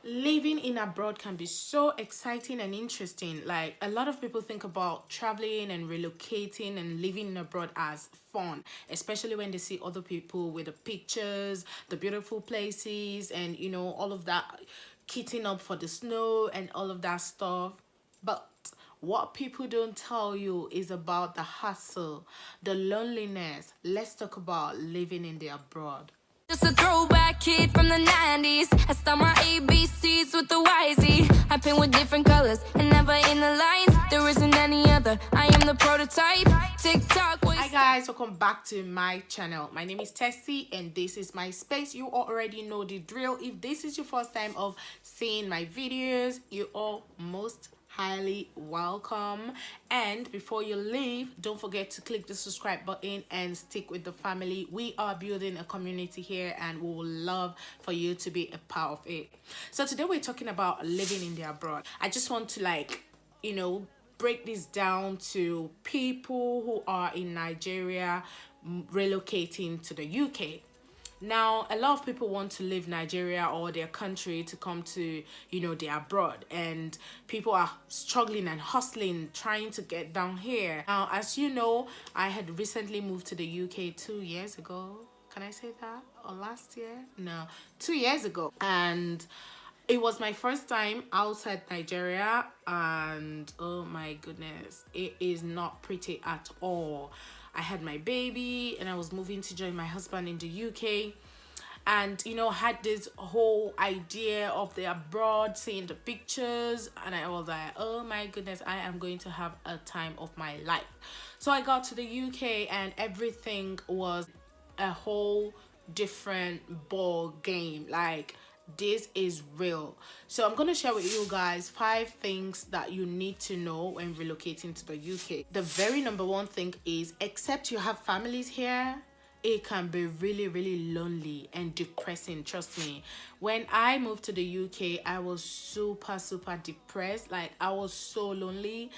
Living in abroad can be so exciting and interesting. Like, a lot of people think about traveling and relocating and living in abroad as fun, especially when they see other people with the pictures, the beautiful places, and all of that, kitting up for the snow and all of that stuff. But what people don't tell you is about the hustle, the loneliness. Let's talk about living in the abroad. Just a throwback kid from the 90s. I start my ABCs with the YZ. I paint with different colors and never in the lines. There isn't any other. I am the prototype. TikTok. Hi guys, welcome back to my channel. My name is Tessie and this is my space. You already know the drill. If this is your first time of seeing my videos, you are most highly welcome. And before you leave, don't forget to click the subscribe button and stick with the family. We are building a community here and we will love for you to be a part of it. So today we're talking about living in the abroad. I just want to break this down to people who are in Nigeria relocating to the UK. Now, a lot of people want to leave Nigeria or their country to come to, their abroad. And people are struggling and hustling, trying to get down here. Now, as you know, I had recently moved to the UK 2 years ago. Can I say that? Or last year? No, 2 years ago. And it was my first time outside Nigeria. And oh my goodness, it is not pretty at all. I had my baby and I was moving to join my husband in the UK, and had this whole idea of the abroad, seeing the pictures, and I was like, oh my goodness, I am going to have a time of my life. So I got to the UK and everything was a whole different ball game. Like, this is real. So I'm going to share with you guys 5 things that you need to know when relocating to the UK. The very number one thing is, except you have families here, it can be really, really lonely and depressing. Trust me. When I moved to the UK, I was super depressed. Like, I was so lonely.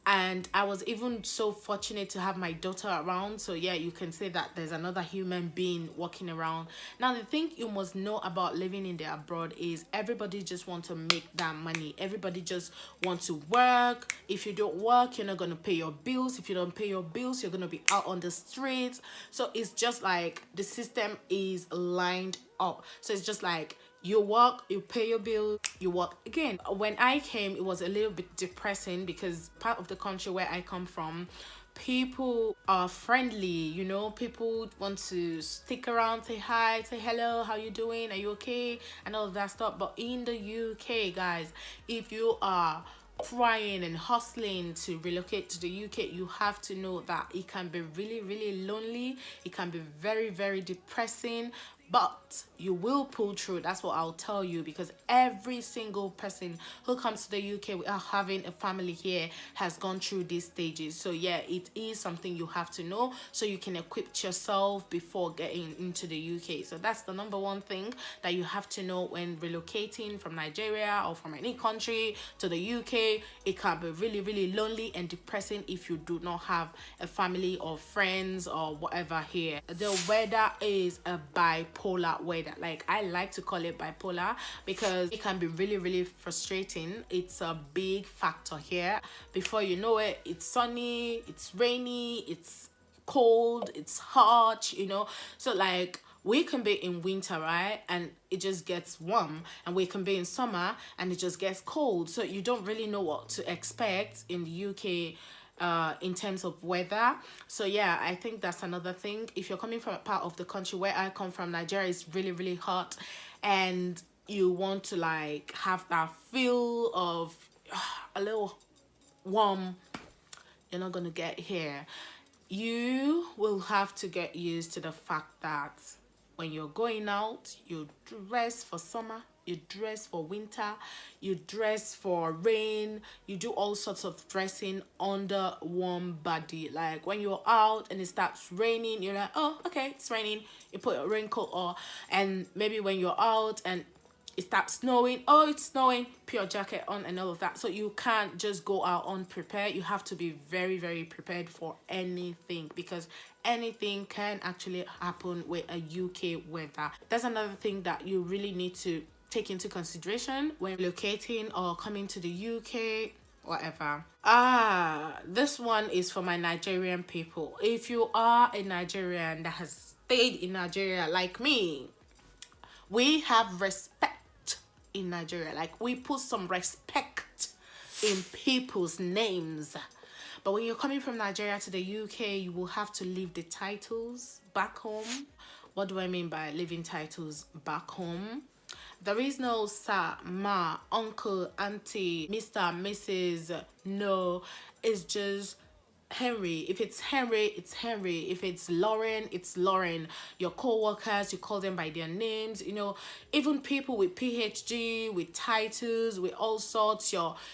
And I was even so fortunate to have my daughter around. So yeah, you can say that there's another human being walking around. Now, the thing you must know about living in the abroad is everybody just want to make that money. Everybody just want to work. If you don't work, you're not going to pay your bills. If you don't pay your bills, you're going to be out on the streets. So it's just like the system is lined up. So it's just like, you work, you pay your bill, you work again. When I came, it was a little bit depressing because part of the country where I come from, people are friendly, people want to stick around, say hi, say hello, how you doing, are you okay, and all of that stuff. But in the UK, guys, if you are crying and hustling to relocate to the UK, you have to know that it can be really, really lonely. It can be very, very depressing, but you will pull through. That's what I'll tell you, because every single person who comes to the UK without having a family here has gone through these stages. So yeah, it is something you have to know so you can equip yourself before getting into the UK. So that's the number one thing that you have to know when relocating from Nigeria or from any country to the UK. It can be really, really lonely and depressing if you do not have a family or friends or whatever here. The weather is a bipolar weather. Like, I like to call it bipolar because it can be really, really frustrating. It's a big factor here. Before you know it, it's sunny, it's rainy, it's cold, it's hot, So like, we can be in winter, right, and it just gets warm, and we can be in summer and it just gets cold. So you don't really know what to expect in the UK in terms of weather. So yeah, I think that's another thing. If you're coming from a part of the country where I come from, Nigeria is really, really hot, and you want to like have that feel of a little warm, you're not gonna get here. You will have to get used to the fact that when you're going out, you dress for summer, you dress for winter, you dress for rain, you do all sorts of dressing under warm body. Like, when you're out and it starts raining, you're like, oh, okay, it's raining. You put a raincoat on. And maybe when you're out and it starts snowing, oh, it's snowing, put your jacket on and all of that. So you can't just go out unprepared. You have to be very, very prepared for anything, because anything can actually happen with a UK weather. That's another thing that you really need to take into consideration when locating or coming to the UK, whatever. This one is for my Nigerian people. If you are a Nigerian that has stayed in Nigeria like me, we have respect in Nigeria. Like, we put some respect in people's names. But when you're coming from Nigeria to the UK, you will have to leave the titles back home. What do I mean by leaving titles back home? There is no sir, ma, uncle, auntie, Mr., Mrs. No, it's just Henry. If it's Henry, it's Henry. If it's Lauren, it's Lauren. Your co-workers, you call them by their names. You know, even people with PhD, with titles, with all sorts,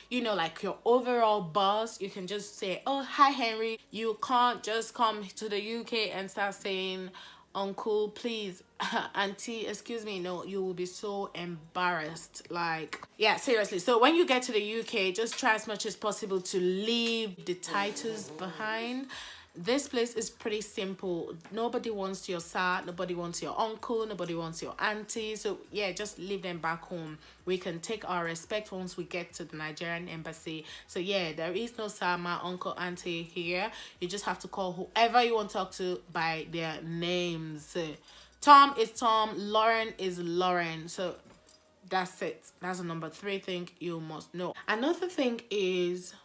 like your overall boss, you can just say, oh, hi Henry. You can't just come to the UK and start saying, uncle, please, auntie, excuse me. No, you will be so embarrassed. Like, yeah, seriously. So when you get to the UK, just try as much as possible to leave the titles behind. This place is pretty simple. Nobody wants your sir, nobody wants your uncle, nobody wants your auntie. So yeah, just leave them back home. We can take our respect once we get to the Nigerian embassy. So yeah, there is no sir, ma, uncle, auntie here. You just have to call whoever you want to talk to by their names. Tom is Tom, Lauren is Lauren. So that's it. That's the number 3 thing you must know. Another thing is,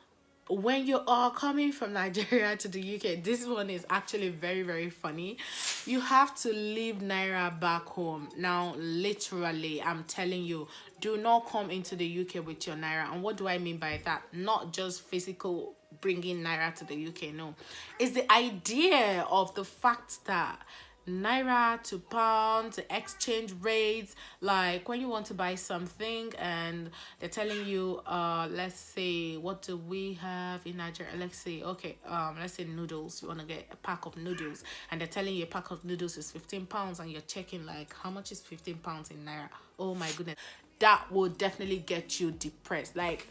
when you are coming from Nigeria to the UK, this one is actually very, very funny. You have to leave Naira back home. Now, literally, I'm telling you, do not come into the UK with your Naira. And what do I mean by that? Not just physical bringing Naira to the UK, no. It's the idea of the fact that Naira to pound, to exchange rates, like when you want to buy something and they're telling you, let's say, what do we have in Nigeria? Let's say, okay, let's say noodles. You want to get a pack of noodles and they're telling you a pack of noodles is £15 and you're checking like, how much is £15 in Naira? Oh my goodness. That will definitely get you depressed. Like,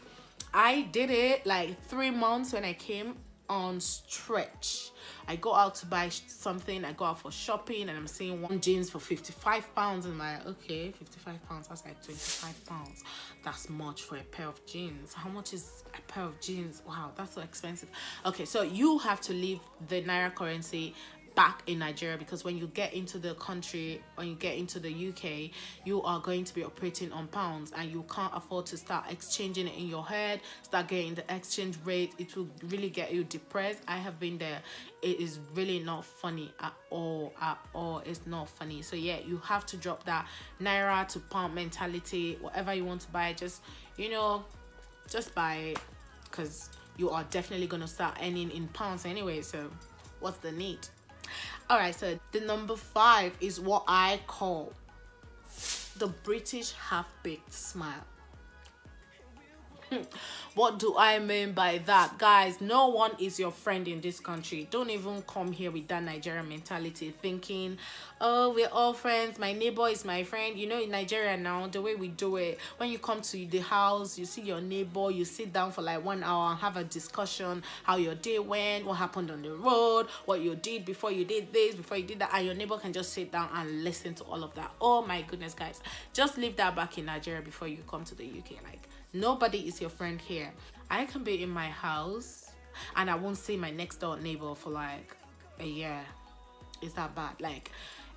I did it like 3 months when I came on stretch. I go out to buy something, I go out for shopping, and I'm seeing one jeans for £55, and I'm like, okay, £55, that's like £25. That's much for a pair of jeans. How much is a pair of jeans? Wow, that's so expensive. Okay, so you have to leave the Naira currency back in Nigeria, because when you get into the country, when you get into the UK, you are going to be operating on pounds and you can't afford to start exchanging it in your head, start getting the exchange rate. It will really get you depressed. I have been there. It is really not funny at all. It's not funny. So yeah, you have to drop that Naira to pound mentality. Whatever you want to buy, just just buy it, because you are definitely gonna start earning in pounds anyway, so what's the need? All right, so the number 5 is what I call the British half-baked smile. What do I mean by that? Guys, no one is your friend in this country. Don't even come here with that Nigerian mentality thinking, oh, we're all friends, my neighbor is my friend. You know, in Nigeria now, the way we do it, when you come to the house, you see your neighbor, you sit down for like 1 hour and have a discussion, how your day went, what happened on the road, what you did before you did this, before you did that, and your neighbor can just sit down and listen to all of that. Oh my goodness, guys, just leave that back in Nigeria before you come to the UK. Like, nobody is your friend here. I can be in my house and I won't see my next door neighbor for like a year. Is that bad? Like,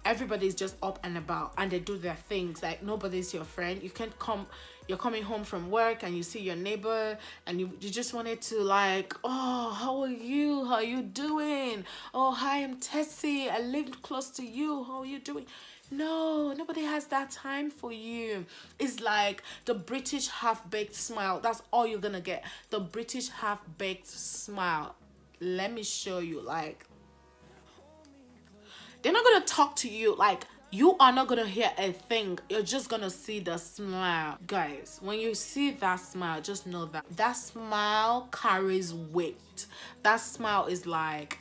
everybody's just up and about and they do their things. Like, nobody's your friend. You can't come, you're coming home from work and you see your neighbor and you just wanted to like, oh, how are you? How are you doing? Oh, hi, I'm Tessie. I live close to you. How are you doing? No, nobody has that time for you. It's like the British half-baked smile. That's all you're gonna get. The British half-baked smile. Let me show you. Like, they're not gonna talk to you. Like, you are not gonna hear a thing. You're just gonna see the smile. Guys, when you see that smile, just know that that smile carries weight. That smile is like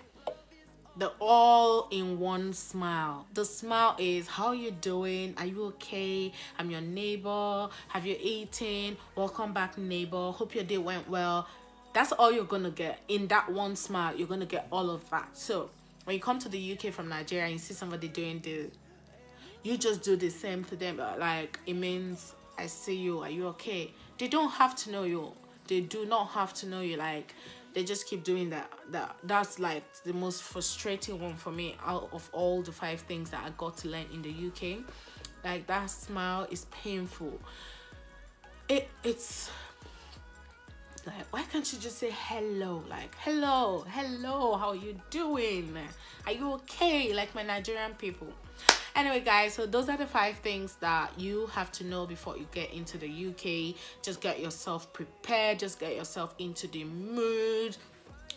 the all-in-one smile. The smile is, how you doing? Are you okay? I'm your neighbor. Have you eaten? Welcome back, neighbor. Hope your day went well. That's all you're gonna get. In that one smile, you're gonna get all of that. So when you come to the UK from Nigeria and you see somebody doing this, you just do the same to them. Like, it means I see you, are you okay? They don't have to know you. They do not have to know you. Like, they just keep doing that's like the most frustrating one for me out of all the 5 things that I got to learn in the UK. Like, that smile is painful. It's like, why can't you just say hello? Like, hello, how are you doing? Are you okay? Like my Nigerian people. Anyway, guys, so those are the 5 things that you have to know before you get into the UK. Just get yourself prepared, just get yourself into the mood.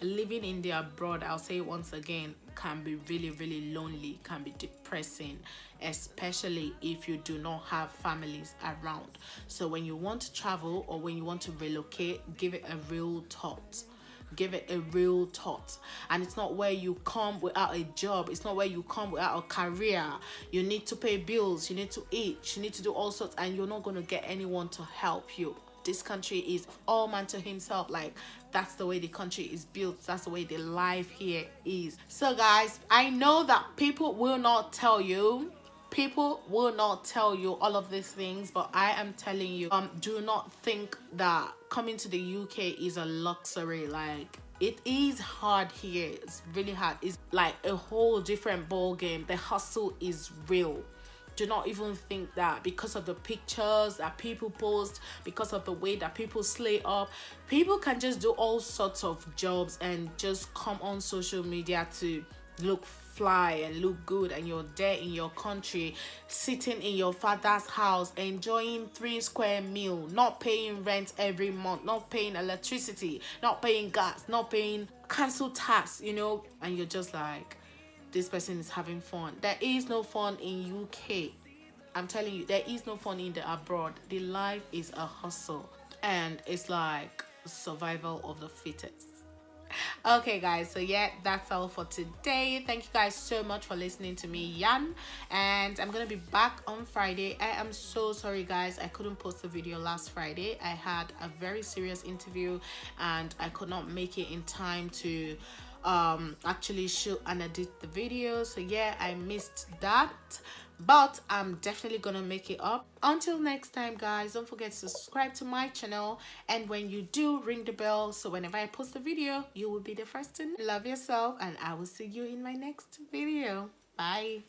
Living in the abroad, I'll say once again, can be really, really lonely, can be depressing, especially if you do not have families around. So when you want to travel or when you want to relocate, give it a real thought. Give it a real thought. And it's not where you come without a job, it's not where you come without a career. You need to pay bills, you need to eat, you need to do all sorts, and you're not going to get anyone to help you. This country is all man to himself. Like, that's the way the country is built, that's the way the life here is. So guys, I know that people will not tell you all of these things, but I am telling you, do not think that coming to the UK is a luxury. Like, it is hard here. It's really hard. It's like a whole different ball game. The hustle is real. Do not even think that because of the pictures that people post, because of the way that people slay up, people can just do all sorts of jobs and just come on social media to look fly and look good, and you're there in your country, sitting in your father's house, enjoying 3 square meal, not paying rent every month, not paying electricity, not paying gas, not paying council tax, you know, and you're just like, this person is having fun. There is no fun in UK. I'm telling you, there is no fun in the abroad. The life is a hustle, and it's like survival of the fittest. Okay guys, so yeah, that's all for today. Thank you guys so much for listening to me, Yan, and I'm gonna be back on Friday. I am so sorry guys, I couldn't post the video last Friday. I had a very serious interview and I could not make it in time to actually shoot and edit the video. So yeah, I missed that, but I'm definitely gonna make it up. Until next time guys, don't forget to subscribe to my channel, and when you do, ring the bell so whenever I post a video you will be the first to know. Love yourself, and I will see you in my next video. Bye.